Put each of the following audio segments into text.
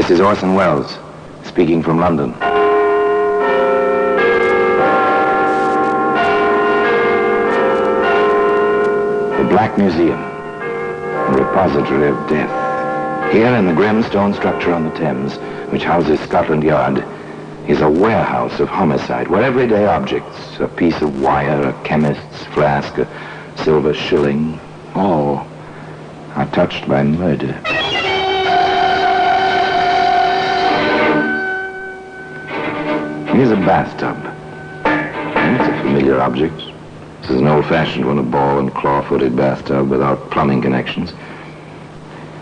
This is Orson Welles, speaking from London. The Black Museum, a repository of death. Here in the grim stone structure on the Thames, which houses Scotland Yard, is a warehouse of homicide, where everyday objects, a piece of wire, a chemist's flask, a silver shilling, all are touched by murder. Here's a bathtub. It's a familiar object. This is an old-fashioned one, a ball and claw-footed bathtub without plumbing connections.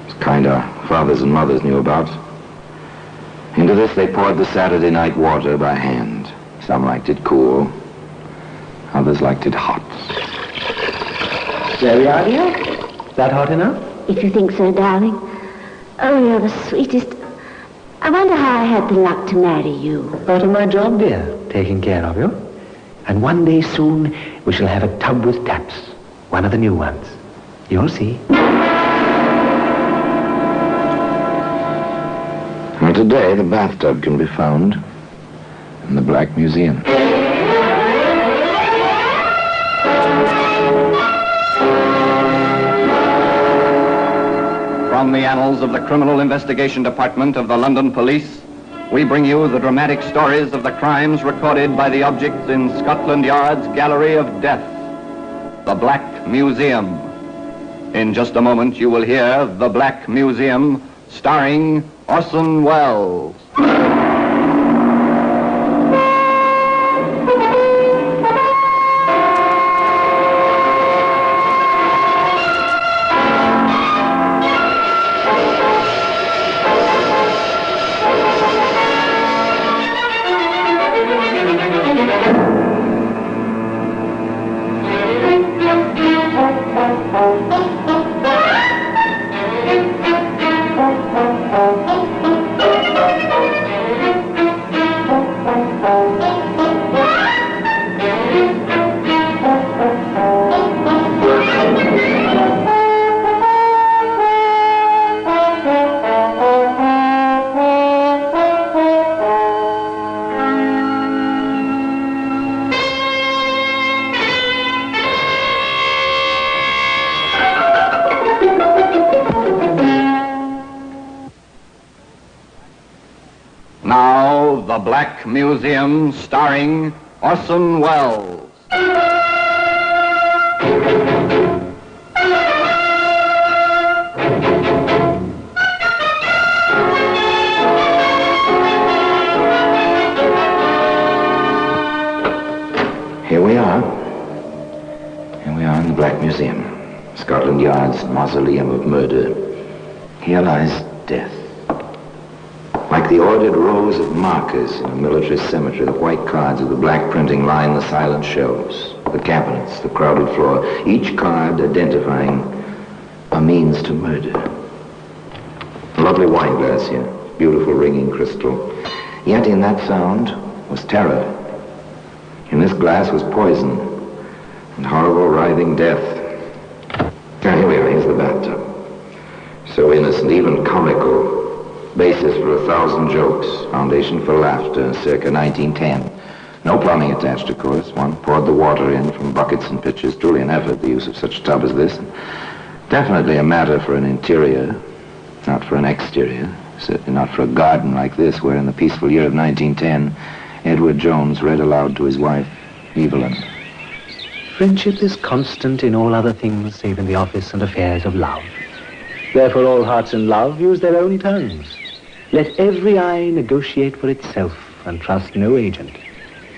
It's kind our fathers and mothers knew about. Into this they poured the Saturday night water by hand. Some liked it cool. Others liked it hot. There we are, dear. That hot enough? If you think so, darling. Oh, you're the sweetest. I wonder how I had the luck to marry you. Part of my job, dear, taking care of you. And one day soon, we shall have a tub with taps. One of the new ones. You'll see. Well, today, the bathtub can be found in the Black Museum. From the annals of the Criminal Investigation Department of the London Police, we bring you the dramatic stories of the crimes recorded by the objects in Scotland Yard's Gallery of Death, the Black Museum. In just a moment, you will hear The Black Museum, starring Orson Welles. Now, The Black Museum, starring Orson Welles. Here we are. Here we are in the Black Museum, Scotland Yard's mausoleum of murder. Here lies death. Like the ordered rows of markers in a military cemetery, the white cards of the black printing line the silent shelves, the cabinets, the crowded floor, each card identifying a means to murder. A lovely wine glass here, beautiful ringing crystal. Yet in that sound was terror. In this glass was poison and horrible writhing death. Now here we are, here's the bathtub. So innocent, even comical. Basis for 1,000 jokes, foundation for laughter, circa 1910. No plumbing attached, of course. One poured the water in from buckets and pitchers. Truly an effort, the use of such a tub as this. Definitely a matter for an interior, not for an exterior. Certainly not for a garden like this, where in the peaceful year of 1910, Edward Jones read aloud to his wife, Evelyn. Friendship is constant in all other things save in the office and affairs of love. Therefore all hearts in love use their own tongues. Let every eye negotiate for itself and trust no agent.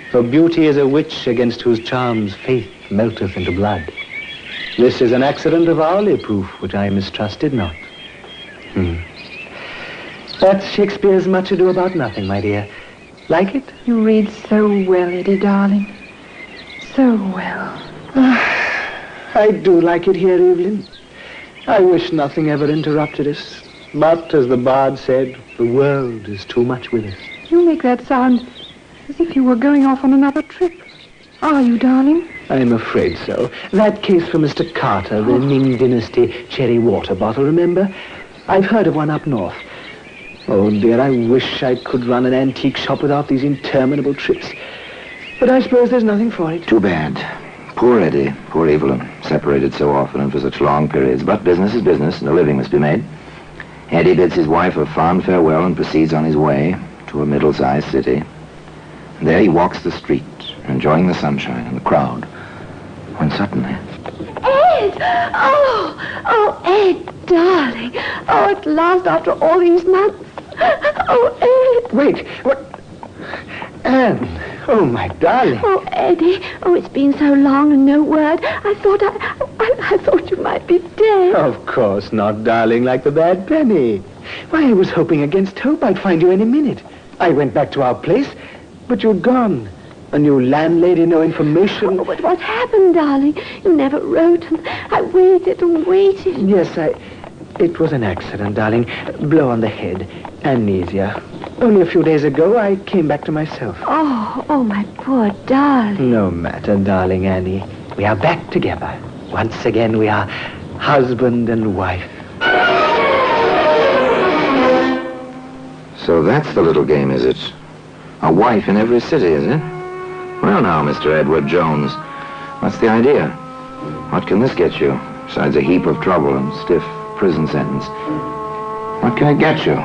For beauty is a witch against whose charms faith melteth into blood. This is an accident of hourly proof which I mistrusted not. That's Shakespeare's Much Ado About Nothing, my dear. Like it? You read so well, Eddie, darling. So well. I do like it here, Evelyn. I wish nothing ever interrupted us. But, as the bard said, the world is too much with us. You make that sound as if you were going off on another trip. Are you, darling? I'm afraid so. That case for Mr. Carter, the Ming Dynasty cherry water bottle, remember? I've heard of one up north. Oh, dear, I wish I could run an antique shop without these interminable trips. But I suppose there's nothing for it. Too bad. Poor Eddie, poor Evelyn, separated so often and for such long periods. But business is business, and a living must be made. Eddie bids his wife a fond farewell and proceeds on his way to a middle-sized city. And there he walks the street, enjoying the sunshine and the crowd, when suddenly... Ed! Oh, Ed, darling. Oh, at last, after all these months. Oh, Ed. Wait, what? Anne, oh, my darling. Oh, Eddie. Oh, it's been so long and no word. I thought you might be dead. Of course not, darling, like the bad penny. Why, I was hoping against hope I'd find you any minute. I went back to our place, but you'd gone. A new landlady, no information. Oh, but what happened, darling? You never wrote, and I waited and waited. Yes, it was an accident, darling. Blow on the head. Amnesia. Only a few days ago, I came back to myself. Oh, my poor darling. No matter, darling Annie. We are back together. Once again, we are husband and wife. So that's the little game, is it? A wife in every city, is it? Well now, Mr. Edward Jones, what's the idea? What can this get you, besides a heap of trouble and stiff prison sentence? What can it get you?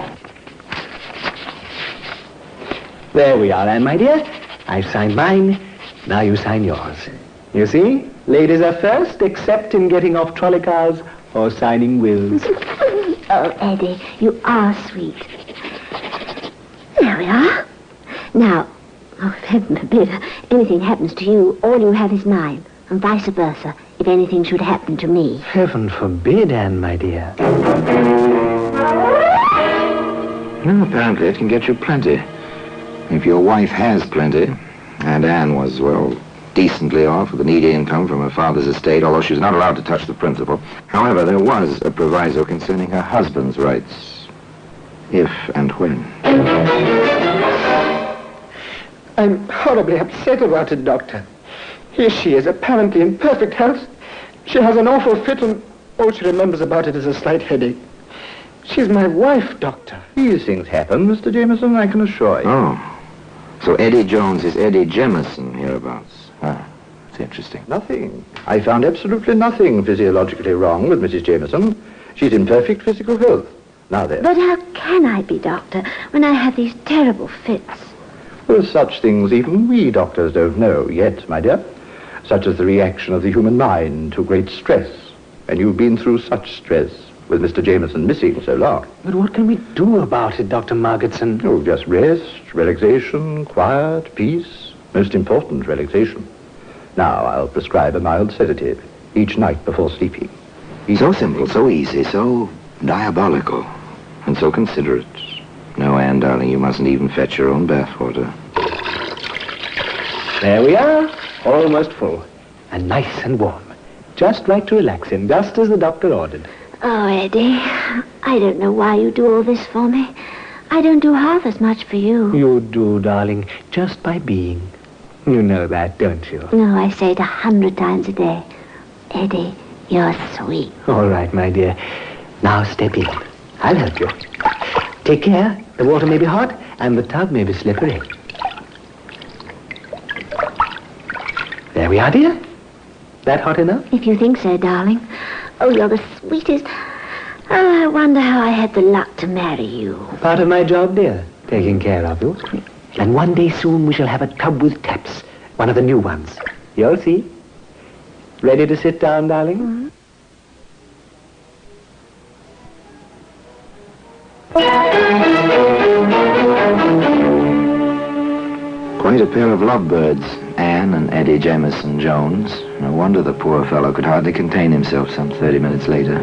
There we are, Anne, my dear. I've signed mine. Now you sign yours. You see? Ladies are first, except in getting off trolley cars or signing wills. Oh, Eddie, you are sweet. There we are. Now, oh, heaven forbid, anything happens to you, all you have is mine, and vice versa, if anything should happen to me. Heaven forbid, Anne, my dear. No, apparently it can get you plenty. If your wife has plenty, and Anne was, well, decently off with an needy income from her father's estate, although she was not allowed to touch the principal. However, there was a proviso concerning her husband's rights, if and when. I'm horribly upset about it, Doctor. Here she is, apparently in perfect health. She has an awful fit, and all she remembers about it is a slight headache. She's my wife, Doctor. These things happen, Mr. Jameson, I can assure you. Oh. So Eddie Jones is Eddie Jemison hereabouts. Ah, that's interesting. Nothing. I found absolutely nothing physiologically wrong with Mrs. Jameson. She's in perfect physical health. Now then. But how can I be, Doctor, when I have these terrible fits? Well, such things even we doctors don't know yet, my dear. Such as the reaction of the human mind to great stress. And you've been through such stress with Mr. Jameson missing so long. But what can we do about it, Dr. Margetson? Oh, just rest, relaxation, quiet, peace. Most important, relaxation. Now, I'll prescribe a mild sedative each night before sleeping. So simple, so easy, so diabolical, and so considerate. No, Anne, darling, you mustn't even fetch your own bathwater. There we are, almost full, and nice and warm. Just right to relax in, just as the doctor ordered. Oh, Eddie, I don't know why you do all this for me. I don't do half as much for you. You do, darling, just by being. You know that, don't you? No, I say it 100 times a day. Eddie, you're sweet. All right, my dear. Now step in. I'll help you. Take care. The water may be hot, and the tub may be slippery. There we are, dear. That hot enough? If you think so, darling. Oh, you're the sweetest. Oh, I wonder how I had the luck to marry you. Part of my job, dear, taking care of you. And one day soon we shall have a tub with taps. One of the new ones. You'll see. Ready to sit down, darling? Mm-hmm. Quite a pair of lovebirds, Anne and Eddie Jemison Jones. No wonder the poor fellow could hardly contain himself some 30 minutes later.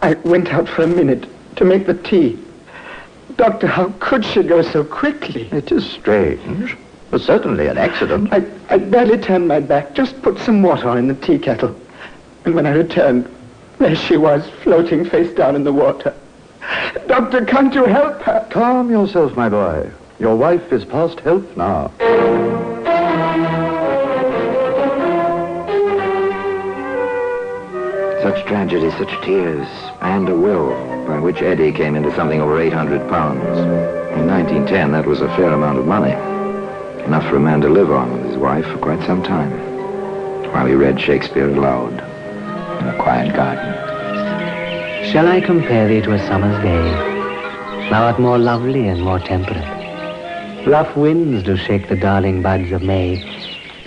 I went out for a minute to make the tea. Doctor, how could she go so quickly? It is strange, but certainly an accident. I barely turned my back, just put some water on in the tea kettle. And when I returned, there she was, floating face down in the water. Doctor, can't you help her? Calm yourself, my boy. Your wife is past help now. such tragedy, such tears, and a will by which Eddie came into something over 800 pounds. In 1910, that was a fair amount of money. Enough for a man to live on with his wife for quite some time, while he read Shakespeare aloud in a quiet garden. Shall I compare thee to a summer's day? Thou art more lovely and more temperate. Rough winds do shake the darling buds of May,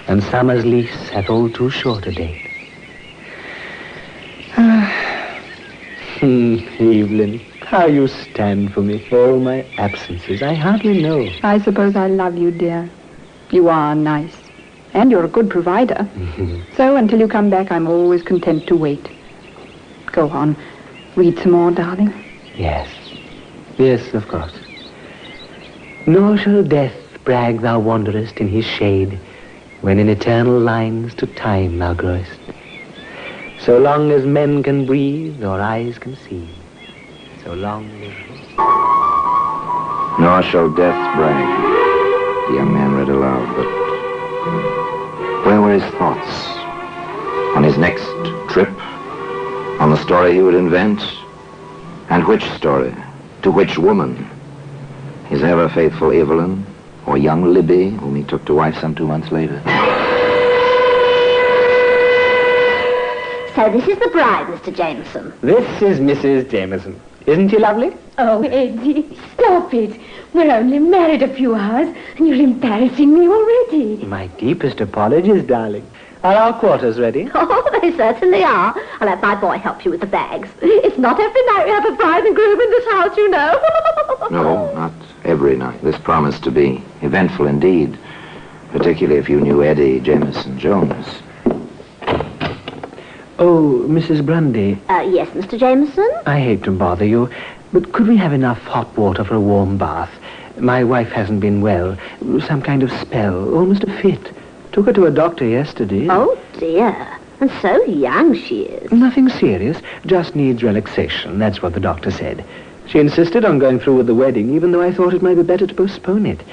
and summer's lease hath all too short a date. Evelyn, how you stand for me, all my absences, I hardly know. I suppose I love you, dear. You are nice. And you're a good provider. So until you come back, I'm always content to wait. Go on. Read some more, darling. Yes. Yes, of course. Nor shall death brag thou wanderest in his shade, when in eternal lines to time thou growest. So long as men can breathe or eyes can see, so long live he. Nor shall death brag, the young man read aloud, but where were his thoughts? On his next trip? On the story he would invent? And which story? To which woman? His ever-faithful Evelyn, or young Libby, whom he took to wife some 2 months later? So this is the bride, Mr. Jameson. This is Mrs. Jameson. Isn't she lovely? Oh, Eddie, stop it. We're only married a few hours, and you're embarrassing me already. My deepest apologies, darling. Are our quarters ready? Oh, they certainly are. I'll let my boy help you with the bags. It's not every night we have a bride and groom in this house, you know. No, not every night. This promised to be eventful indeed, particularly if you knew Eddie Jameson Jones. Oh, Mrs. Grundy. Yes, Mr. Jameson? I hate to bother you, but could we have enough hot water for a warm bath? My wife hasn't been well. Some kind of spell, almost a fit. Took her to a doctor yesterday. Oh, dear. And so young she is. Nothing serious, just needs relaxation. That's what the doctor said. She insisted on going through with the wedding, even though I thought it might be better to postpone it.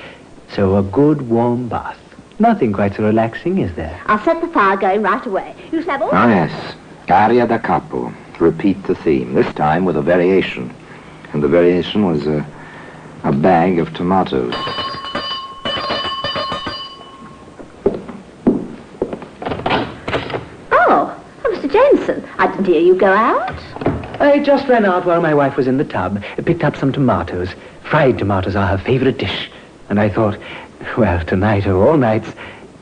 So a good warm bath. Nothing quite so relaxing, is there? I'll set the fire going right away. You shall have all... Ah, yes. Aria da capo. Repeat the theme, this time with a variation. And the variation was a bag of tomatoes. Oh, Mr. Jameson, I didn't hear you go out. I just ran out while my wife was in the tub, picked up some tomatoes. Fried tomatoes are her favorite dish. And I thought, well, tonight or all nights,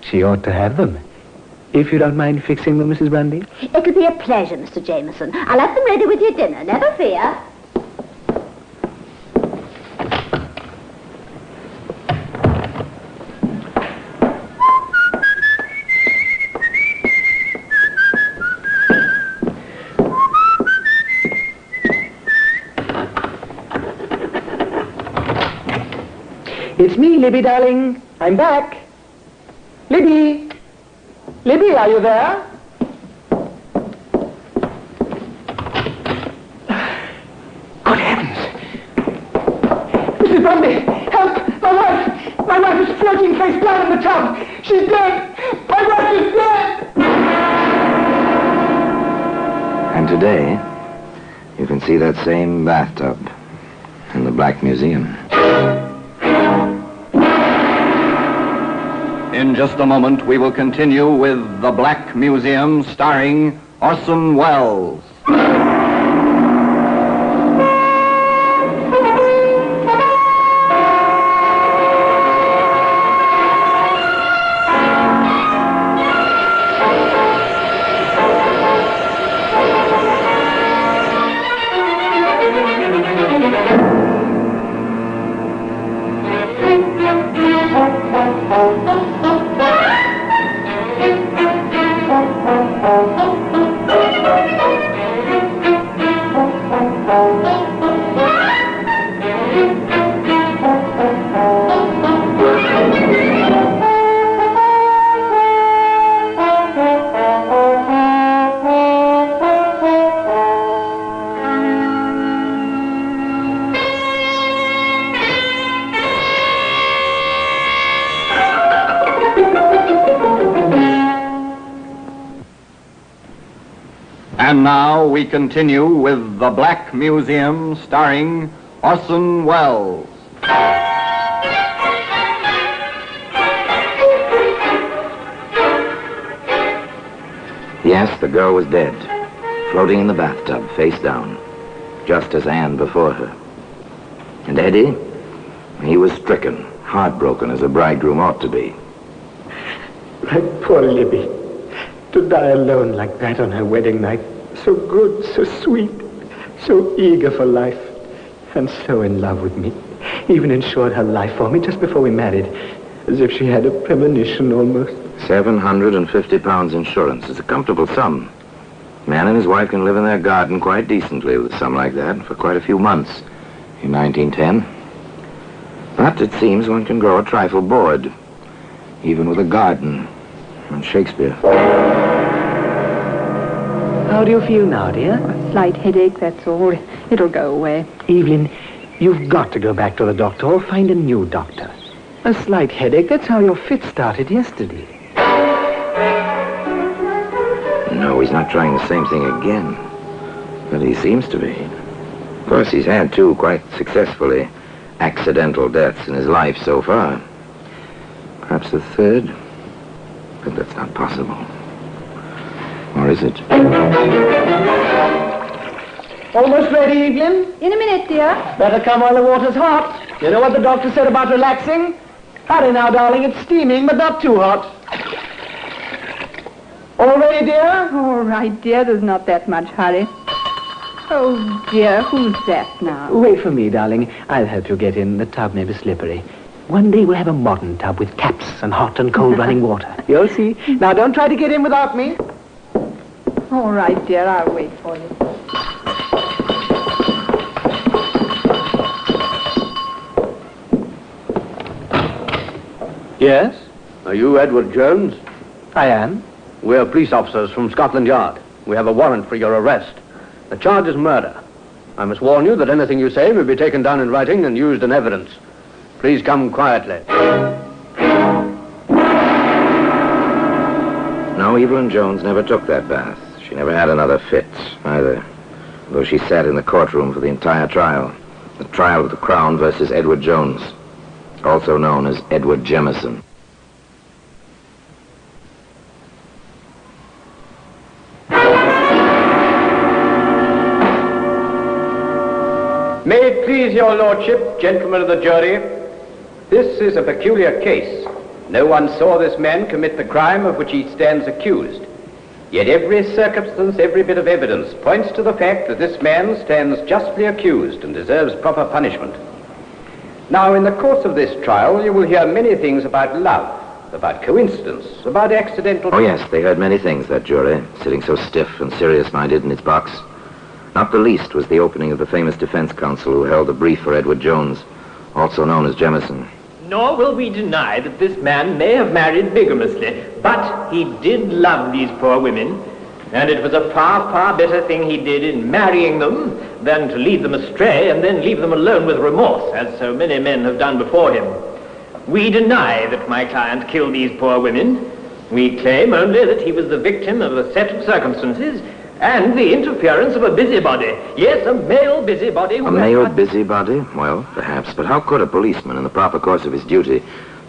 she ought to have them. If you don't mind fixing them, Mrs. Grundy. It'll be a pleasure, Mr. Jameson. I'll have them ready with your dinner, never fear. It's me, Libby, darling. I'm back. Libby! Libby, are you there? Good heavens! Mrs. Grundy, help! My wife! My wife is floating face down in the tub! She's dead! My wife is dead! And today, you can see that same bathtub in the Black Museum. In just a moment, we will continue with The Black Museum, starring Orson Welles. And now we continue with The Black Museum, starring Orson Welles. Yes, the girl was dead, floating in the bathtub, face down, just as Anne before her. And Eddie, he was stricken, heartbroken as a bridegroom ought to be. My poor Libby. To die alone like that on her wedding night. So good, so sweet, so eager for life, and so in love with me. Even insured her life for me just before we married, as if she had a premonition almost. £750 insurance is a comfortable sum. Man and his wife can live in their garden quite decently with a sum like that for quite a few months in 1910. But it seems one can grow a trifle bored, even with a garden and Shakespeare. How do you feel now, dear? A slight headache, that's all. It'll go away. Evelyn, you've got to go back to the doctor or find a new doctor. A slight headache, that's how your fit started yesterday. No, he's not trying the same thing again. But he seems to be. Of course, he's had two quite successfully accidental deaths in his life so far. Perhaps a third? But that's not possible. Or is it? Almost ready, Evelyn? In a minute, dear. Better come while the water's hot. You know what the doctor said about relaxing? Hurry now, darling. It's steaming, but not too hot. All ready, dear? All right, dear. There's not that much hurry. Oh, dear. Who's that now? Wait for me, darling. I'll help you get in. The tub may be slippery. One day we'll have a modern tub with taps and hot and cold running water. You'll see. Now, don't try to get in without me. All right, dear. I'll wait for you. Yes? Are you Edward Jones? I am. We're police officers from Scotland Yard. We have a warrant for your arrest. The charge is murder. I must warn you that anything you say may be taken down in writing and used in evidence. Please come quietly. No, Evelyn Jones never took that bath. She never had another fit, either. Though she sat in the courtroom for the entire trial. The trial of the Crown versus Edward Jones, also known as Edward Jemison. May it please your lordship, gentlemen of the jury, this is a peculiar case. No one saw this man commit the crime of which he stands accused. Yet every circumstance, every bit of evidence points to the fact that this man stands justly accused and deserves proper punishment. Now, in the course of this trial, you will hear many things about love, about coincidence, about accidental... Oh, yes, they heard many things, that jury, sitting so stiff and serious-minded in its box. Not the least was the opening of the famous defense counsel who held the brief for Edward Jones, also known as Jemison. Nor will we deny that this man may have married bigamously, but he did love these poor women, and it was a far, far better thing he did in marrying them than to lead them astray and then leave them alone with remorse, as so many men have done before him. We deny that my client killed these poor women. We claim only that he was the victim of a set of circumstances and the interference of a busybody. Yes, a male busybody. A male busybody? Well, perhaps. But how could a policeman, in the proper course of his duty,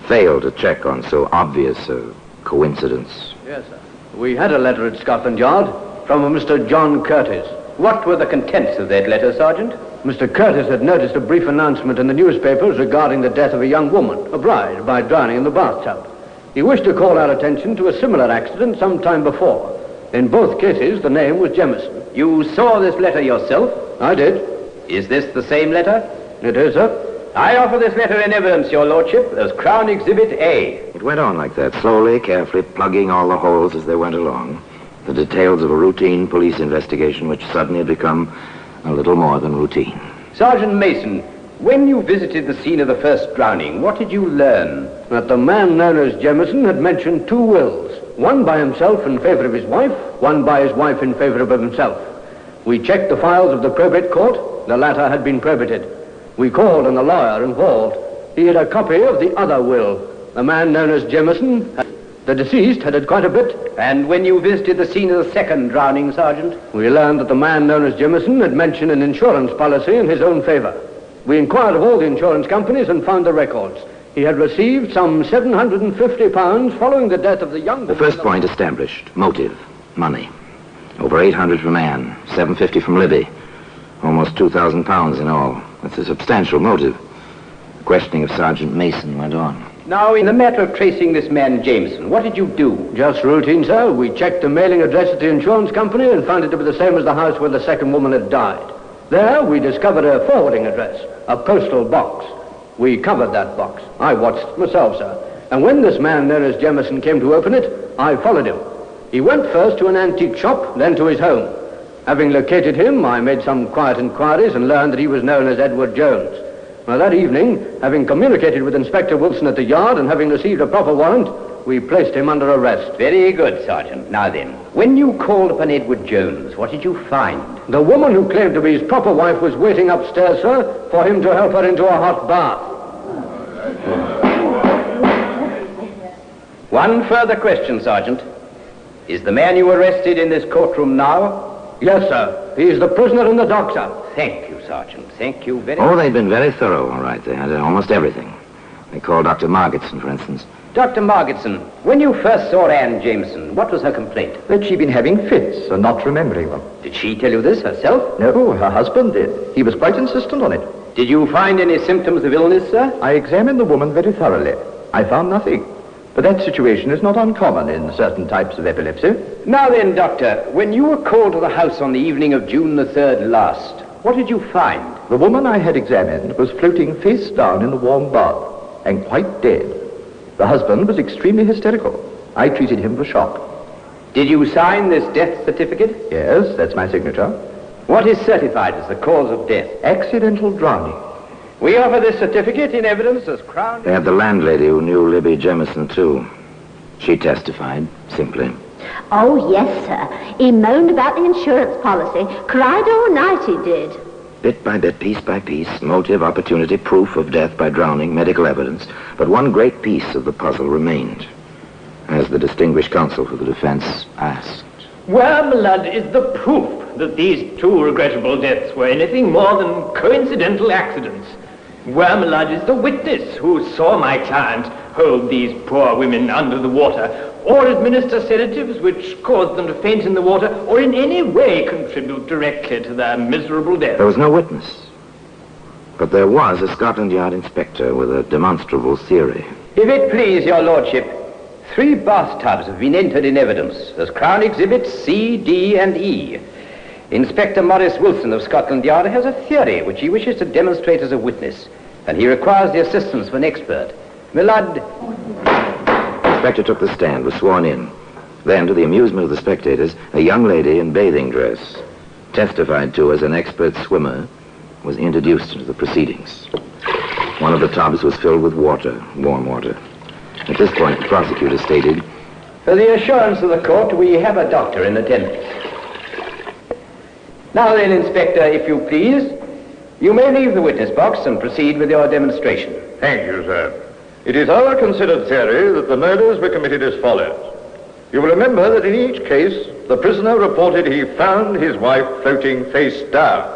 fail to check on so obvious a coincidence? Yes, sir. We had a letter at Scotland Yard from a Mr. John Curtis. What were the contents of that letter, Sergeant? Mr. Curtis had noticed a brief announcement in the newspapers regarding the death of a young woman, a bride, by drowning in the bathtub. He wished to call our attention to a similar accident some time before. In both cases, the name was Jemison. You saw this letter yourself? I did. Is this the same letter? It is, sir. I offer this letter in evidence, your lordship, as Crown Exhibit A. It went on like that, slowly, carefully, plugging all the holes as they went along. The details of a routine police investigation which suddenly had become a little more than routine. Sergeant Mason, when you visited the scene of the first drowning, what did you learn? That the man known as Jemison had mentioned two wills. One by himself in favor of his wife, one by his wife in favor of himself. We checked the files of the probate court. The latter had been probated. We called on the lawyer involved. He had a copy of the other will. The man known as Jemison The deceased had quite a bit. And when you visited the scene of the second drowning, Sergeant? We learned that the man known as Jameson had mentioned an insurance policy in his own favor. We inquired of all the insurance companies and found the records. He had received some £750 following the death of the young... The first point established. Motive. Money. Over 800 from Anne, 750 from Libby. Almost £2,000 in all. That's a substantial motive. The questioning of Sergeant Mason went on. Now, in the matter of tracing this man Jameson, what did you do? Just routine, sir. We checked the mailing address at the insurance company and found it to be the same as the house where the second woman had died. There, we discovered a forwarding address, a postal box. We covered that box. I watched it myself, sir. And when this man known as Jameson came to open it, I followed him. He went first to an antique shop, then to his home. Having located him, I made some quiet inquiries and learned that he was known as Edward Jones. Now, that evening, having communicated with Inspector Wilson at the yard and having received a proper warrant, we placed him under arrest. Very good, Sergeant. Now then, when you called upon Edward Jones, what did you find? The woman who claimed to be his proper wife was waiting upstairs, sir, for him to help her into a hot bath. One further question, Sergeant. Is the man you arrested in this courtroom now? Yes, sir. He is the prisoner in the dock, sir. Thank you, Sergeant. Thank you very Oh, much. they'd been very thorough, all right. They had almost everything. They called Dr. Margetson, for instance. Dr. Margetson, when you first saw Anne Jameson, what was her complaint? That she'd been having fits and not remembering them. Did she tell you this herself? No, her husband did. He was quite insistent on it. Did you find any symptoms of illness, sir? I examined the woman very thoroughly. I found nothing. But that situation is not uncommon in certain types of epilepsy. Now then, Doctor, when you were called to the house on the evening of June the 3rd last, what did you find? The woman I had examined was floating face down in the warm bath and quite dead. The husband was extremely hysterical. I treated him for shock. Did you sign this death certificate? Yes, that's my signature. What is certified as the cause of death? Accidental drowning. We offer this certificate in evidence as Crown... They had the landlady who knew Libby Jameson, too. She testified, simply. Oh, yes, sir. He moaned about the insurance policy. Cried all night, he did. Bit by bit, piece by piece, motive, opportunity, proof of death by drowning, medical evidence. But one great piece of the puzzle remained, as the distinguished counsel for the defense asked. Where, my lad, is the proof that these two regrettable deaths were anything more than coincidental accidents? Where, my lad, is the witness who saw my client hold these poor women under the water, or administer sedatives which caused them to faint in the water, or in any way contribute directly to their miserable death? There was no witness. But there was a Scotland Yard inspector with a demonstrable theory. If it please your lordship, 3 bathtubs have been entered in evidence as Crown Exhibits C, D, and E. Inspector Maurice Wilson of Scotland Yard has a theory which he wishes to demonstrate as a witness, and he requires the assistance of an expert. My lad... The inspector took the stand, was sworn in. Then, to the amusement of the spectators, a young lady in bathing dress, testified to as an expert swimmer, was introduced into the proceedings. One of the tubs was filled with water, warm water. At this point, the prosecutor stated, For the assurance of the court, we have a doctor in attendance. Now then, Inspector, if you please, you may leave the witness box and proceed with your demonstration. Thank you, sir. It is our considered theory that the murders were committed as follows. You will remember that in each case, the prisoner reported he found his wife floating face down.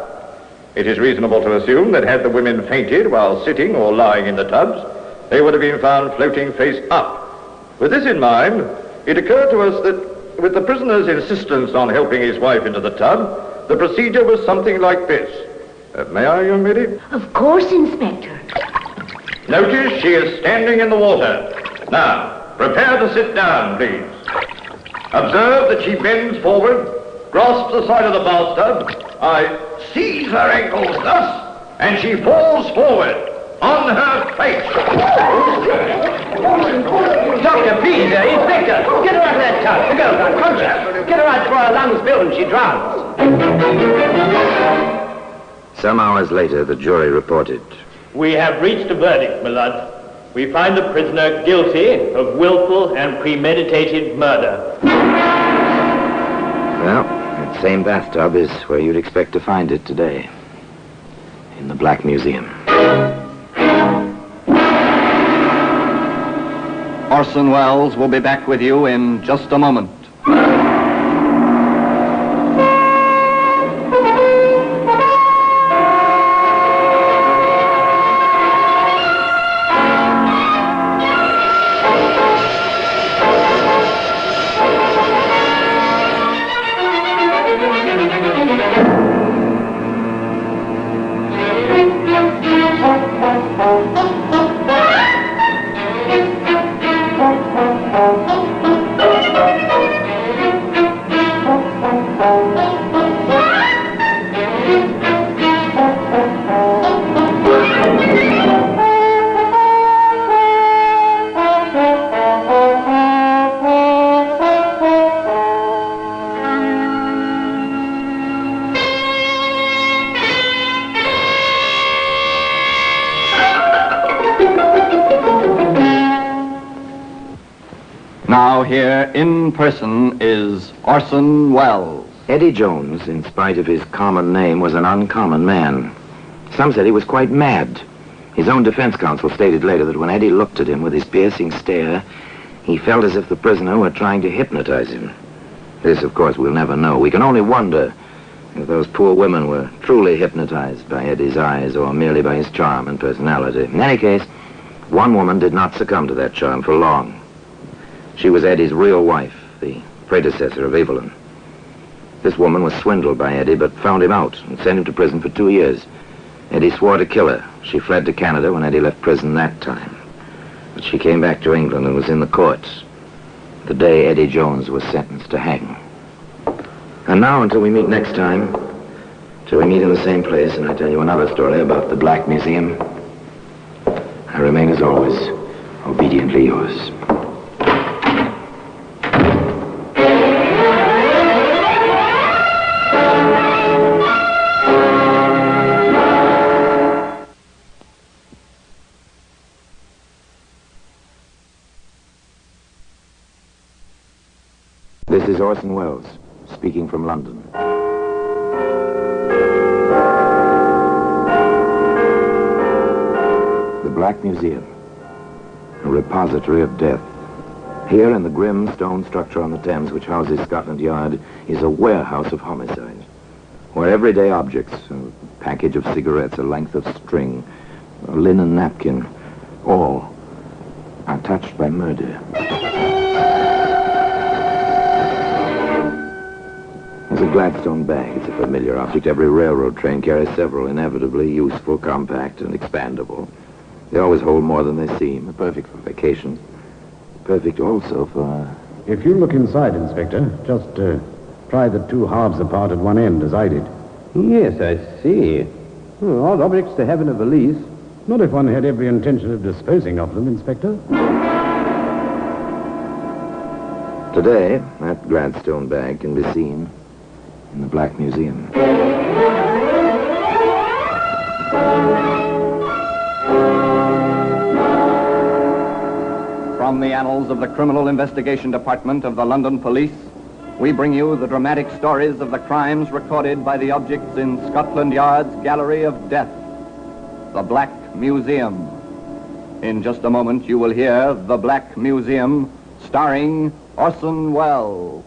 It is reasonable to assume that had the women fainted while sitting or lying in the tubs, they would have been found floating face up. With this in mind, it occurred to us that with the prisoner's insistence on helping his wife into the tub, the procedure was something like this. May I, young lady? Of course, Inspector. Notice she is standing in the water. Now, prepare to sit down, please. Observe that she bends forward, grasps the side of the bathtub. I seize her ankles thus, and she falls forward on her face. Doctor, please, Inspector, get her out of that tub. The girl's unconscious. Get her out before her lungs fill and she drowns. Some hours later, the jury reported. We have reached a verdict, my lad. We find the prisoner guilty of willful and premeditated murder. Well, that same bathtub is where you'd expect to find it today. In the Black Museum. All Orson Welles will be back with you in just a moment. Now here in person is Orson Welles. Eddie Jones, in spite of his common name, was an uncommon man. Some said he was quite mad. His own defense counsel stated later that when Eddie looked at him with his piercing stare, he felt as if the prisoner were trying to hypnotize him. This, of course, we'll never know. We can only wonder if those poor women were truly hypnotized by Eddie's eyes or merely by his charm and personality. In any case, one woman did not succumb to that charm for long. She was Eddie's real wife, the predecessor of Evelyn. This woman was swindled by Eddie, but found him out and sent him to prison for 2 years. Eddie swore to kill her. She fled to Canada when Eddie left prison that time. But she came back to England and was in the courts the day Eddie Jones was sentenced to hang. And now, until we meet next time, till we meet in the same place and I tell you another story about the Black Museum, I remain, as always, obediently yours. This is Orson Welles, speaking from London. The Black Museum, a repository of death. Here in the grim stone structure on the Thames which houses Scotland Yard is a warehouse of homicide, where everyday objects, a package of cigarettes, a length of string, a linen napkin, all are touched by murder. There's a Gladstone bag. It's a familiar object. Every railroad train carries several, inevitably useful, compact, and expandable. They always hold more than they seem. Perfect for vacation. Perfect also for... If you look inside, Inspector, just pry the two halves apart at one end, as I did. Yes, I see. Odd objects to have in a valise. Not if one had every intention of disposing of them, Inspector. Today, that Gladstone bag can be seen in the Black Museum. From the annals of the Criminal Investigation Department of the London Police, we bring you the dramatic stories of the crimes recorded by the objects in Scotland Yard's Gallery of Death, the Black Museum. In just a moment, you will hear The Black Museum, starring Orson Welles.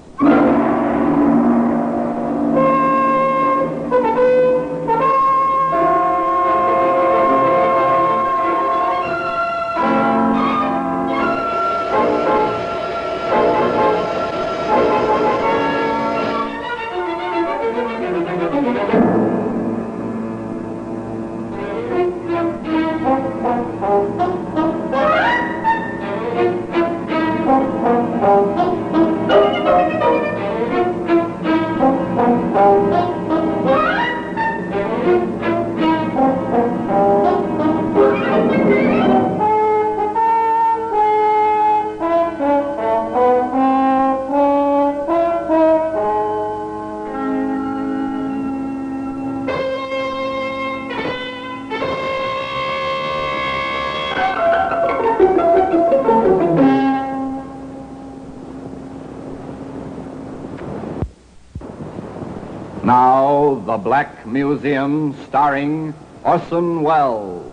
Now, The Black Museum, starring Orson Welles.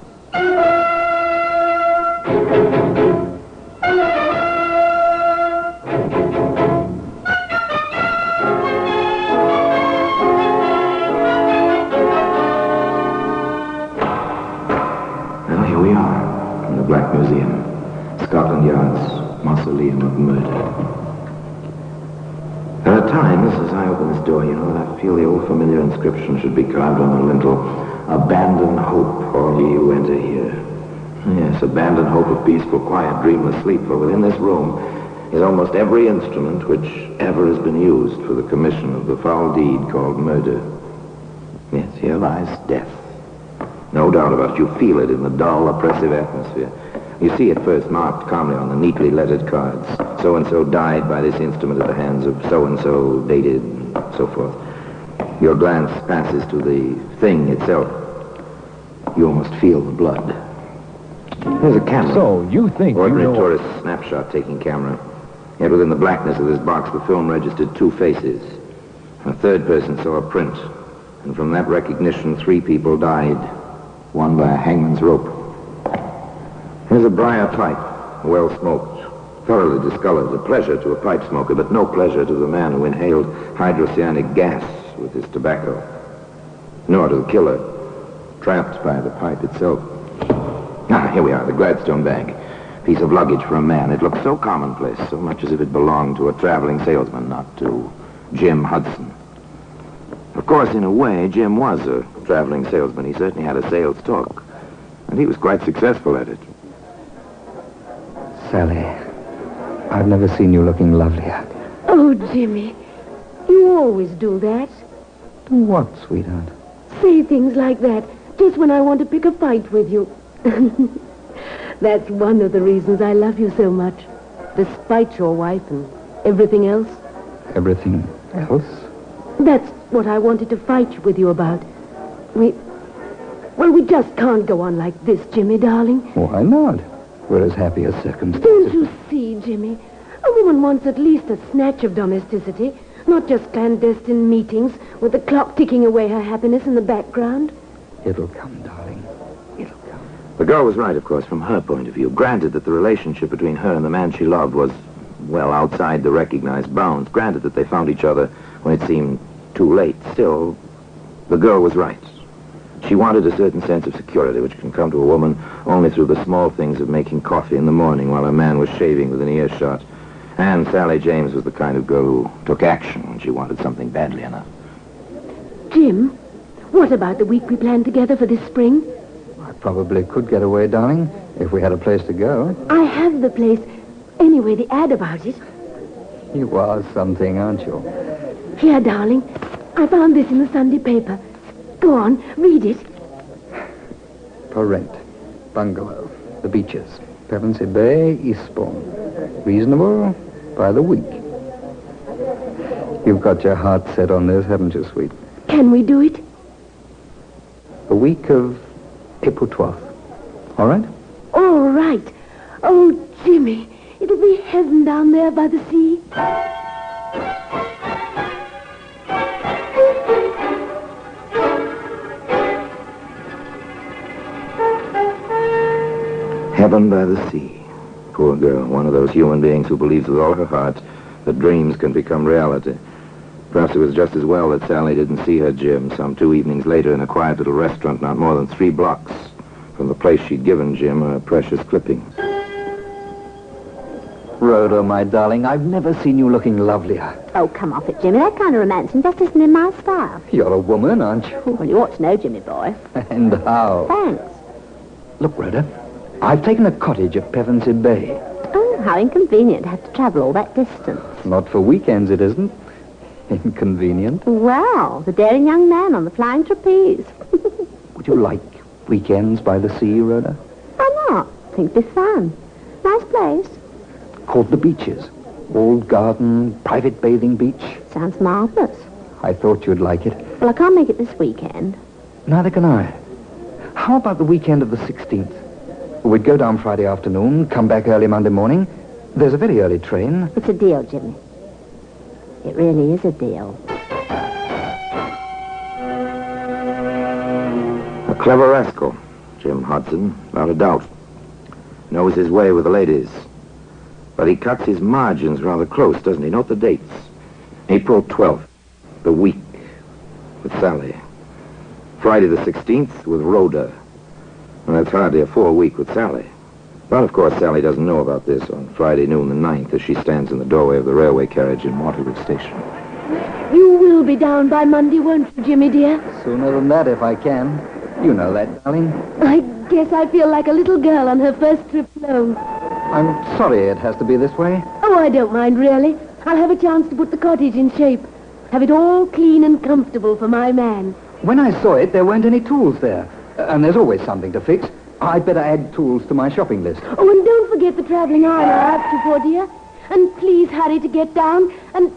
in the Black Museum, Scotland Yard's mausoleum of murder. There are times, as I open this door, that I feel the old familiar inscription should be carved on the lintel. Abandon hope, all ye who enter here. Yes, abandon hope of peaceful, quiet, dreamless sleep, for within this room is almost every instrument which ever has been used for the commission of the foul deed called murder. Yes, here lies death. No doubt about it. You feel it in the dull, oppressive atmosphere. You see it first marked calmly on the neatly lettered cards. So-and-so died by this instrument at the hands of so-and-so, dated, and so forth. Your glance passes to the thing itself. You almost feel the blood. There's a camera. So, you think Ordinary tourist snapshot-taking camera. Yet within the blackness of this box, the film registered two faces. A third person saw a print. And from that recognition, 3 people died. One by a hangman's rope. Here's a briar pipe, well smoked, thoroughly discolored. A pleasure to a pipe smoker, but no pleasure to the man who inhaled hydrocyanic gas with his tobacco. Nor to the killer, trapped by the pipe itself. Here we are, the Gladstone bag. Piece of luggage for a man. It looked so commonplace, so much as if it belonged to a traveling salesman, not to Jim Hudson. Of course, in a way, Jim was a traveling salesman. He certainly had a sales talk, and he was quite successful at it. Sally, I've never seen you looking lovelier. Oh, Jimmy, you always do that. Do what, sweetheart? Say things like that just when I want to pick a fight with you. That's one of the reasons I love you so much. Despite your wife and everything else. Everything else? That's what I wanted to fight with you about. We just can't go on like this, Jimmy, darling. Why not? We're as happy as circumstances. Don't you see, Jimmy? A woman wants at least a snatch of domesticity, not just clandestine meetings with the clock ticking away her happiness in the background. It'll come, darling. It'll come. The girl was right, of course, from her point of view. Granted that the relationship between her and the man she loved was, well, outside the recognized bounds. Granted that they found each other when it seemed too late. Still, the girl was right. She wanted a certain sense of security, which can come to a woman only through the small things of making coffee in the morning while her man was shaving within earshot. And Sally James was the kind of girl who took action when she wanted something badly enough. Jim, what about the week we planned together for this spring? I probably could get away, darling, if we had a place to go. I have the place. Anyway, the ad about it. You are something, aren't you? Here, darling. I found this in the Sunday paper. Go on, read it. For rent. Bungalow. The Beaches. Pevensey Bay, Eastbourne. Reasonable by the week. You've got your heart set on this, haven't you, sweet? Can we do it? The week of April 12th. All right? All right. Oh, Jimmy, it'll be heaven down there by the sea. Heaven by the sea. Poor girl, one of those human beings who believes with all her heart that dreams can become reality. Perhaps it was just as well that Sally didn't see her Jim some 2 evenings later in a quiet little restaurant not more than 3 blocks from the place she'd given Jim her precious clippings. Rhoda, my darling, I've never seen you looking lovelier. Oh, come off it, Jimmy. That kind of romancing just isn't in my style. You're a woman, aren't you? Well, you ought to know, Jimmy boy. And how? Thanks. Look, Rhoda, I've taken a cottage at Pevensey Bay. Oh, how inconvenient to have to travel all that distance. Not for weekends, it isn't. Inconvenient. Well, the daring young man on the flying trapeze. Would you like weekends by the sea, Rhoda? Why not? Think it'd be fun. Nice place. Called the Beaches. Old garden, private bathing beach. Sounds marvelous. I thought you'd like it. Well, I can't make it this weekend. Neither can I. How about the weekend of the 16th? We'd go down Friday afternoon, come back early Monday morning. There's a very early train. It's a deal, Jimmy. It really is a deal. A clever rascal, Jim Hudson, without a doubt. Knows his way with the ladies. But he cuts his margins rather close, doesn't he? Note the dates. April 12th, the week, with Sally. Friday the 16th, with Rhoda. And that's hardly a 4 week with Sally. But, of course, Sally doesn't know about this on Friday noon the 9th as she stands in the doorway of the railway carriage in Waterloo Station. You will be down by Monday, won't you, Jimmy, dear? Sooner than that, if I can. You know that, darling. I guess I feel like a little girl on her first trip alone. I'm sorry it has to be this way. Oh, I don't mind, really. I'll have a chance to put the cottage in shape. Have it all clean and comfortable for my man. When I saw it, there weren't any tools there. And there's always something to fix. I'd better add tools to my shopping list. Oh, and don't forget the traveling armor I have to, poor dear. And please hurry to get down. And...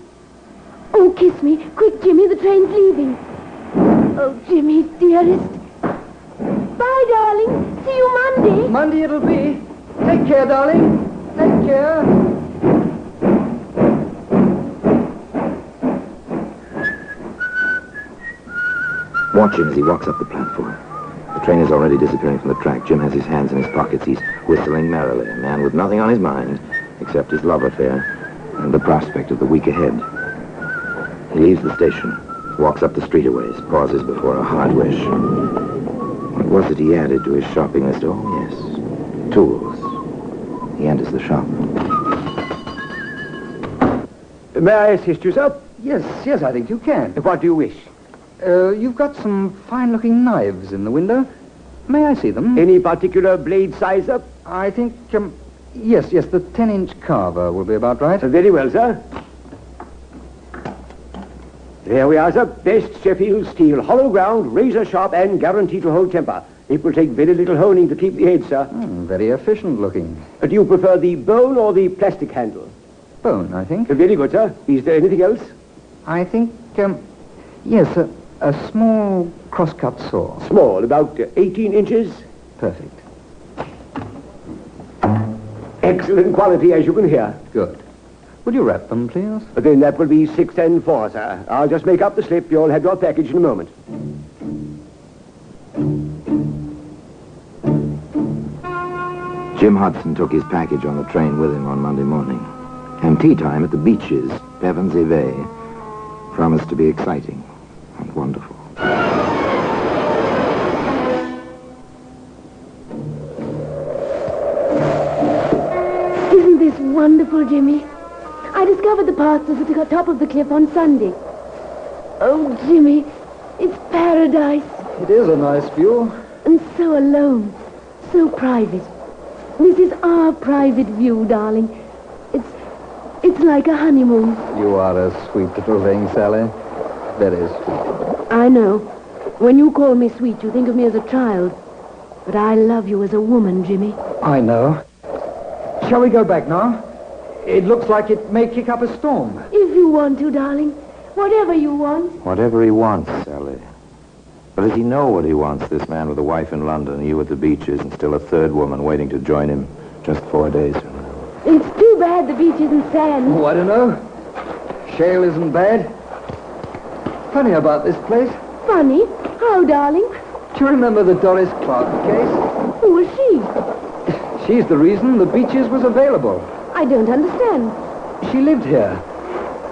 Oh, kiss me. Quick, Jimmy, the train's leaving. Oh, Jimmy, dearest. Bye, darling. See you Monday. Monday it'll be. Take care, darling. Take care. Watch him as he walks up the platform. The train is already disappearing from the track. Jim has his hands in his pockets. He's whistling merrily, a man with nothing on his mind except his love affair and the prospect of the week ahead. He leaves the station, walks up the street a ways, pauses before a hard wish. What was it he added to his shopping list? Oh, yes, tools. He enters the shop. May I assist you, sir? Yes, I think you can. What do you wish? You've got some fine-looking knives in the window. May I see them? Any particular blade size, sir? I think, yes, the 10-inch carver will be about right. Very well, sir. There we are, sir. Best Sheffield steel, hollow ground, razor sharp, and guaranteed to hold temper. It will take very little honing to keep the edge, sir. Very efficient looking. Do you prefer the bone or the plastic handle? Bone, I think. Very good, sir. Is there anything else? I think, yes, a small cross-cut saw. Small, about 18 inches. Perfect. Excellent quality, as you can hear. Good. Would you wrap them, please? Then that will be 6 and 4, sir. I'll just make up the slip. You'll have your package in a moment. Jim Hudson took his package on the train with him on Monday morning. And tea time at the beaches, Pevensey, promised to be exciting and wonderful. Isn't this wonderful, Jimmy? I discovered the pastures at the top of the cliff on Sunday. Oh, Jimmy, it's paradise. It is a nice view. And so alone, so private. This is our private view, darling. It's like a honeymoon. You are a sweet little thing, Sally. Very sweet. I know. When you call me sweet, you think of me as a child. But I love you as a woman, Jimmy. I know. Shall we go back now? It looks like it may kick up a storm. If you want to, darling. Whatever you want. Whatever he wants, Sally. But does he know what he wants, this man with a wife in London, you at the beaches, and still a third woman waiting to join him just 4 days from now? It's too bad the beach isn't sand. Oh, I don't know. Shale isn't bad. Funny about this place. Funny? How, darling? Do you remember the Doris Clark case? Who was she? She's the reason the beaches was available. I don't understand. She lived here.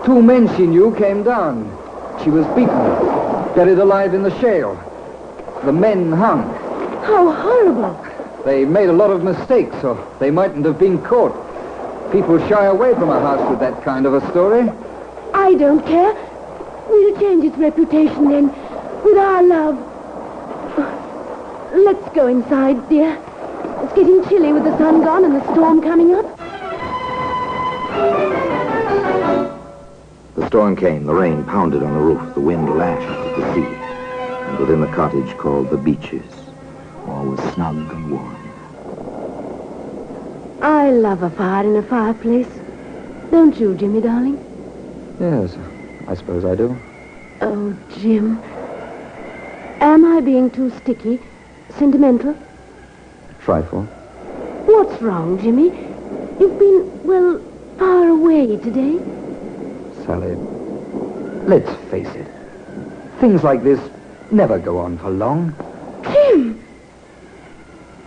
2 men she knew came down. She was beaten, buried alive in the shale. The men hung. How horrible. They made a lot of mistakes, so they mightn't have been caught. People shy away from a house with that kind of a story. I don't care. We'll change its reputation then, with our love. Let's go inside, dear. It's getting chilly with the sun gone and the storm coming up. The storm came, the rain pounded on the roof, the wind lashed at the sea. And within the cottage called the Beaches, all was snug and warm. I love a fire in a fireplace. Don't you, Jimmy, darling? Yes, I suppose I do. Oh, Jim. Am I being too sticky? Sentimental? A trifle. What's wrong, Jimmy? You've been, well, far away today. Sally, let's face it. Things like this never go on for long. Jim!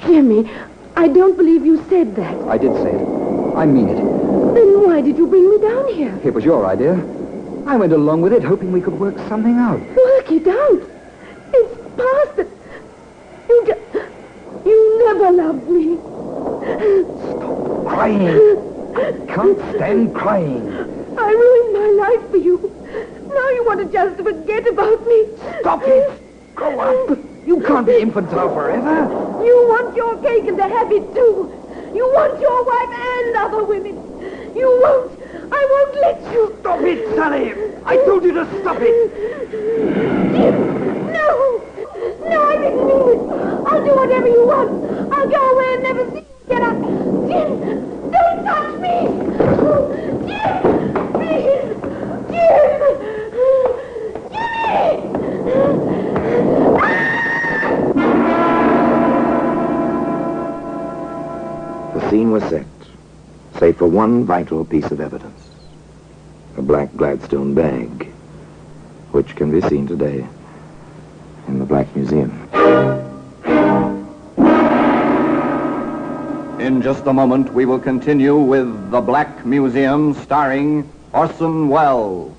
Jimmy, I don't believe you said that. I did say it. I mean it. Then why did you bring me down here? It was your idea. I went along with it, hoping we could work something out. Work it out? It's past it. You never loved me. crying. I can't stand crying. I ruined my life for you. Now you want to just forget about me. Stop it. Grow up. You can't be infantile forever. You want your cake and to have it too. You want your wife and other women. You won't. I won't let you. Stop it, Sally. I told you to stop it. Jim, no. No, I didn't mean it. I'll do whatever you want. I'll go away and never see you again. Jim, don't touch me. Jim, please. Jim. Jimmy. The scene was set, save for one vital piece of evidence. A black Gladstone bag, which can be seen today in the Black Museum. In just a moment, we will continue with The Black Museum, starring Orson Welles.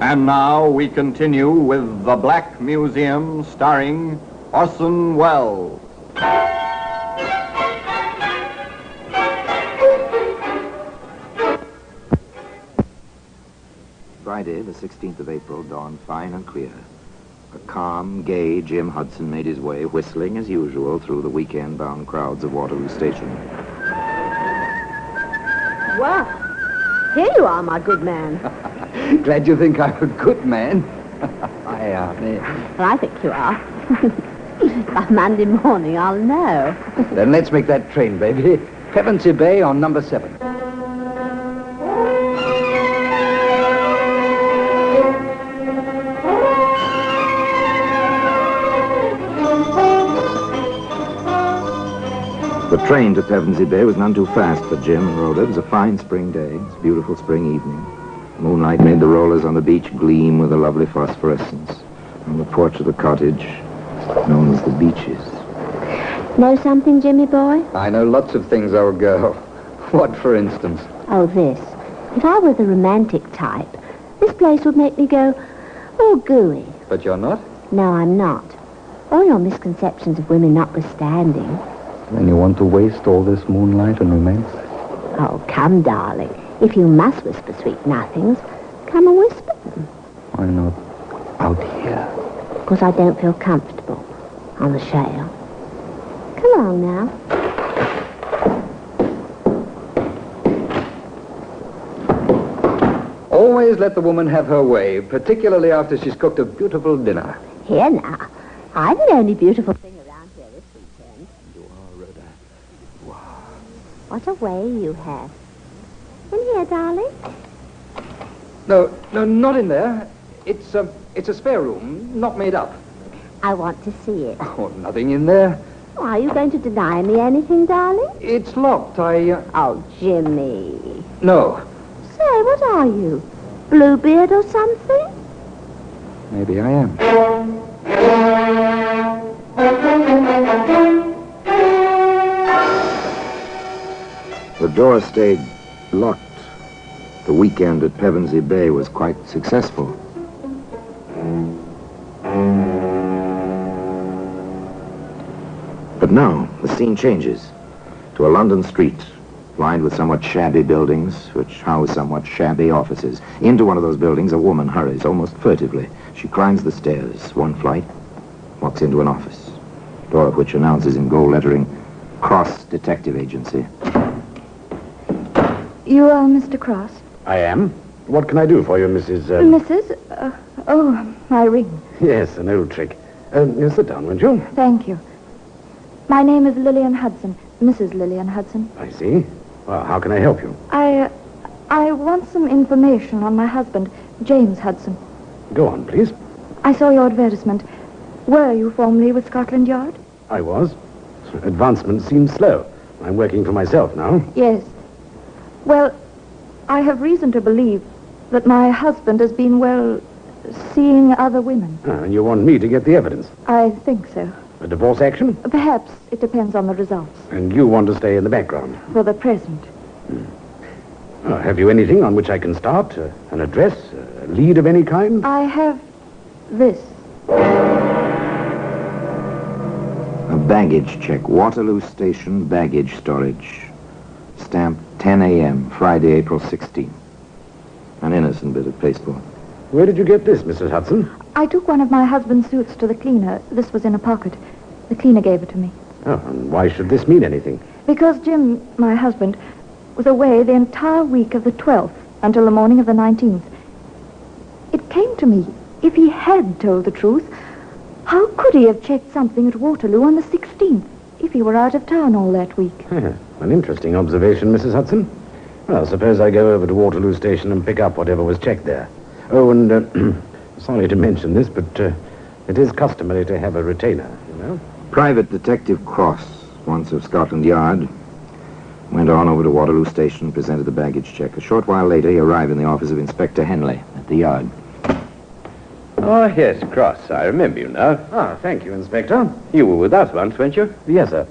And now we continue with The Black Museum, starring Orson Welles. Friday, the 16th of April, dawned fine and clear. A calm, gay Jim Hudson made his way, whistling as usual, through the weekend-bound crowds of Waterloo Station. Well, here you are, my good man. Glad you think I'm a good man. Well, I think you are. By Monday morning, I'll know. Then let's make that train, baby. Pevensey Bay on number 7. The train to Pevensey Bay was none too fast for Jim and Rhoda. It was a fine spring day. It was a beautiful spring evening. Moonlight made the rollers on the beach gleam with a lovely phosphorescence. On the porch of the cottage, known as the Beeches. Know something, Jimmy boy? I know lots of things, old girl. What, for instance? Oh, this. If I were the romantic type, this place would make me go, oh, gooey. But you're not? No, I'm not. All your misconceptions of women notwithstanding. Then you want to waste all this moonlight and romance? Oh, come, darling. If you must whisper sweet nothings, come and whisper them. Why not out here? Because I don't feel comfortable on the shale. Come along now. Always let the woman have her way, particularly after she's cooked a beautiful dinner. Here now. I'm the only beautiful thing around here this weekend. You are, Rhoda. Wow. What a way you have. In here, darling. No, not in there. It's a spare room, not made up. I want to see it. Oh, nothing in there. Oh, are you going to deny me anything, darling? It's locked. Oh, Jimmy. No. Say, what are you? Bluebeard or something? Maybe I am. The door stayed locked. The weekend at Pevensey Bay was quite successful. But now, the scene changes to a London street lined with somewhat shabby buildings which house somewhat shabby offices. Into one of those buildings, a woman hurries, almost furtively. She climbs the stairs, one flight, walks into an office, door of which announces in gold lettering, Cross Detective Agency. You are Mr. Cross? I am. What can I do for you, Mrs. Mrs.? My ring. Yes, an old trick. Sit down, won't you? Thank you. My name is Lillian Hudson, Mrs. Lillian Hudson. I see. Well, how can I help you? I want some information on my husband, James Hudson. Go on, please. I saw your advertisement. Were you formerly with Scotland Yard? I was. Advancement seems slow. I'm working for myself now. Yes. Well, I have reason to believe that my husband has been, seeing other women. And you want me to get the evidence? I think so. A divorce action? Perhaps it depends on the results. And you want to stay in the background? For the present. Have you anything on which I can start? An address? A lead of any kind? I have this. A baggage check. Waterloo Station baggage storage. Stamped 10 a.m., Friday, April 16th. An innocent bit of pasteboard. Where did you get this, Mrs. Hudson? I took one of my husband's suits to the cleaner. This was in a pocket. The cleaner gave it to me. Oh, and why should this mean anything? Because Jim, my husband, was away the entire week of the 12th until the morning of the 19th. It came to me, if he had told the truth, how could he have checked something at Waterloo on the 16th if he were out of town all that week? An interesting observation, Mrs. Hudson. Well, suppose I go over to Waterloo Station and pick up whatever was checked there. Oh, and sorry to mention this, but it is customary to have a retainer, you know. Private Detective Cross, once of Scotland Yard, went on over to Waterloo Station and presented the baggage check. A short while later, he arrived in the office of Inspector Henley at the yard. Oh, yes, Cross. I remember you now. Ah, thank you, Inspector. You were with us once, weren't you? Yes, sir.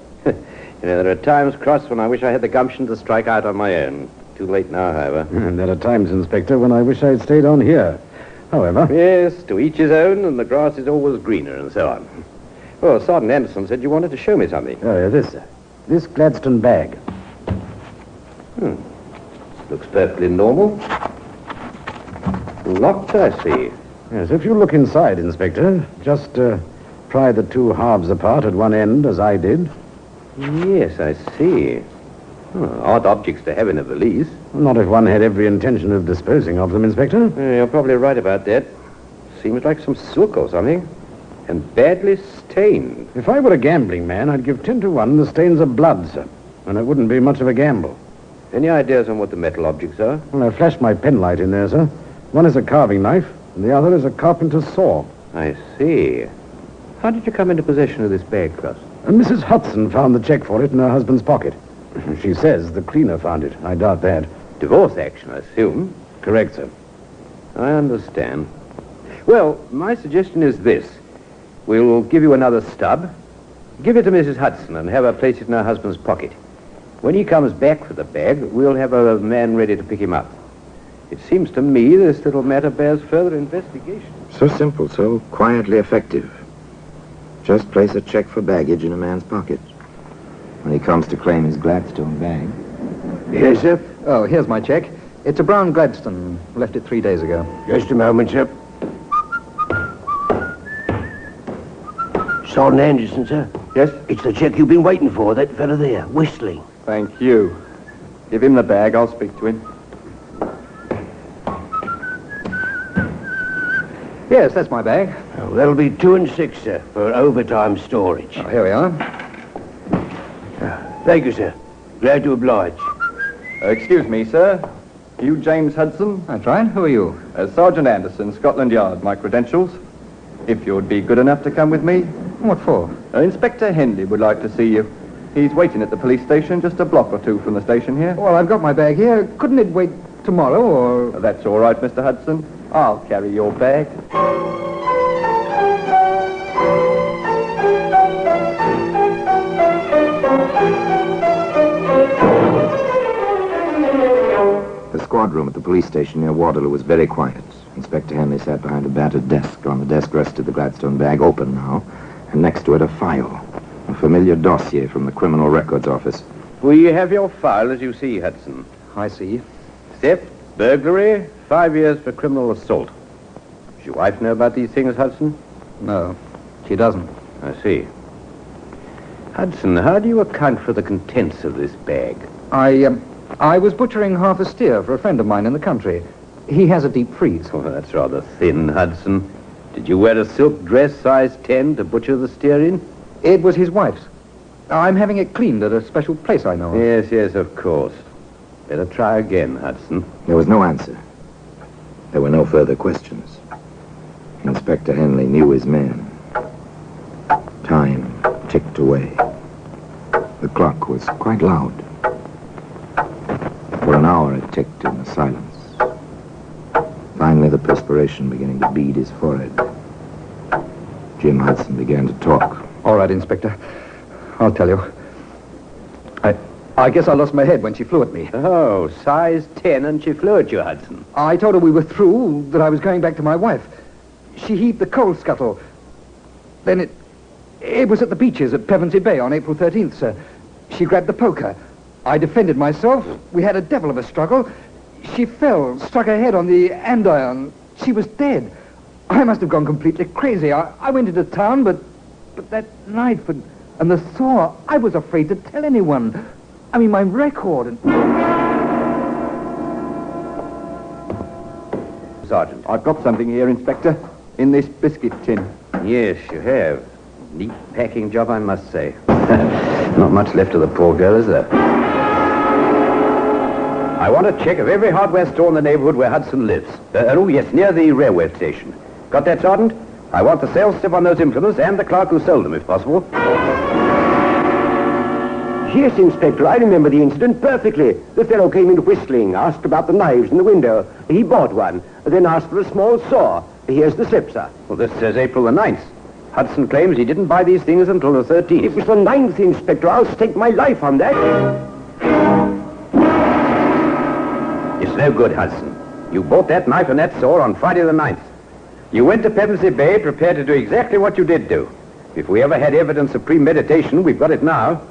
There are times, Cross, when I wish I had the gumption to strike out on my own. Too late now, however. And there are times, Inspector, when I wish I'd stayed on here. However... Yes, to each his own, and the grass is always greener, and so on. Well, Sergeant Anderson said you wanted to show me something. Oh, yeah, this, sir. This Gladstone bag. Looks perfectly normal. Locked, I see. Yes, if you look inside, Inspector, just pry the two halves apart at one end, as I did. Yes, I see. Odd objects to have in a valise. Not if one had every intention of disposing of them, Inspector. You're probably right about that. Seems like some silk or something. And badly stained. If I were a gambling man, I'd give 10 to 1 the stains are blood, sir. And it wouldn't be much of a gamble. Any ideas on what the metal objects are? Well, I flashed my penlight in there, sir. One is a carving knife, and the other is a carpenter's saw. I see. How did you come into possession of this bag, Cross? And Mrs. Hudson found the check for it in her husband's pocket. She says the cleaner found it. I doubt that. Divorce action, I assume. Correct, sir. I understand. Well, my suggestion is this. We'll give you another stub. Give it to Mrs. Hudson and have her place it in her husband's pocket. When he comes back for the bag, we'll have a man ready to pick him up. It seems to me this little matter bears further investigation. So simple, so quietly effective. Just place a check for baggage in a man's pocket. When he comes to claim his Gladstone bag. Yes, sir? Oh, here's my check. It's a brown Gladstone. Left it 3 days ago. Just a moment, sir. Sergeant Anderson, sir? Yes? It's the check you've been waiting for, that fella there, whistling. Thank you. Give him the bag. I'll speak to him. Yes, that's my bag. Oh, that'll be 2 and 6, sir, for overtime storage. Oh, here we are. Thank you, sir. Glad to oblige. Excuse me, sir. You James Hudson? That's right. Who are you? Sergeant Anderson, Scotland Yard. My credentials. If you'd be good enough to come with me. What for? Inspector Henley would like to see you. He's waiting at the police station just a block or two from the station here. Well, I've got my bag here. Couldn't it wait tomorrow, or... That's all right, Mr. Hudson. I'll carry your bag. The squad room at the police station near Waterloo was very quiet. Inspector Henley sat behind a battered desk. On the desk rested the Gladstone bag, open now, and next to it a file. A familiar dossier from the Criminal Records Office. We have your file, as you see, Hudson. I see. Theft, burglary, 5 years for criminal assault. Does your wife know about these things, Hudson? No, she doesn't. I see. Hudson, how do you account for the contents of this bag? I was butchering half a steer for a friend of mine in the country. He has a deep freeze. Oh, that's rather thin, Hudson. Did you wear a silk dress size 10 to butcher the steer in? It was his wife's. I'm having it cleaned at a special place I know of. Yes, of course. Better try again, Hudson. There was no answer. There were no further questions. Inspector Henley knew his man. Time ticked away. The clock was quite loud. For an hour it ticked in the silence. Finally, the perspiration beginning to bead his forehead. Jim Hudson began to talk. All right, Inspector. I'll tell you. I guess I lost my head when she flew at me. Oh, size 10 and she flew at you, Hudson. I told her we were through, that I was going back to my wife. She heaved the coal scuttle. Then it was at the beaches at Pevensey Bay on April 13th, sir. She grabbed the poker. I defended myself. We had a devil of a struggle. She fell, struck her head on the andiron. She was dead. I must have gone completely crazy. I went into town, but that knife and the saw, I was afraid to tell anyone. I mean, my record and... Sergeant. I've got something here, Inspector, in this biscuit tin. Yes, you have. Neat packing job, I must say. Not much left of the poor girl, is there? I want a check of every hardware store in the neighborhood where Hudson lives. Oh, yes, near the railway station. Got that, Sergeant? I want the sales slip on those implements and the clerk who sold them, if possible. Yes, Inspector, I remember the incident perfectly. The fellow came in whistling, asked about the knives in the window. He bought one, then asked for a small saw. Here's the slip, sir. Well, this says April the 9th. Hudson claims he didn't buy these things until the 13th. It was the 9th, Inspector. I'll stake my life on that. It's no good, Hudson. You bought that knife and that saw on Friday the 9th. You went to Pevensey Bay prepared to do exactly what you did do. If we ever had evidence of premeditation, we've got it now.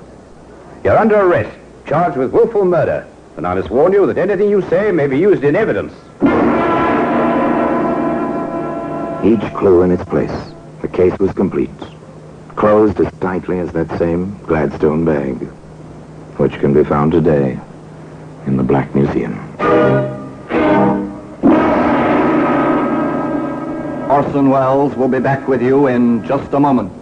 You're under arrest, charged with willful murder. And I must warn you that anything you say may be used in evidence. Each clue in its place. The case was complete. Closed as tightly as that same Gladstone bag, which can be found today in the Black Museum. Orson Welles will be back with you in just a moment.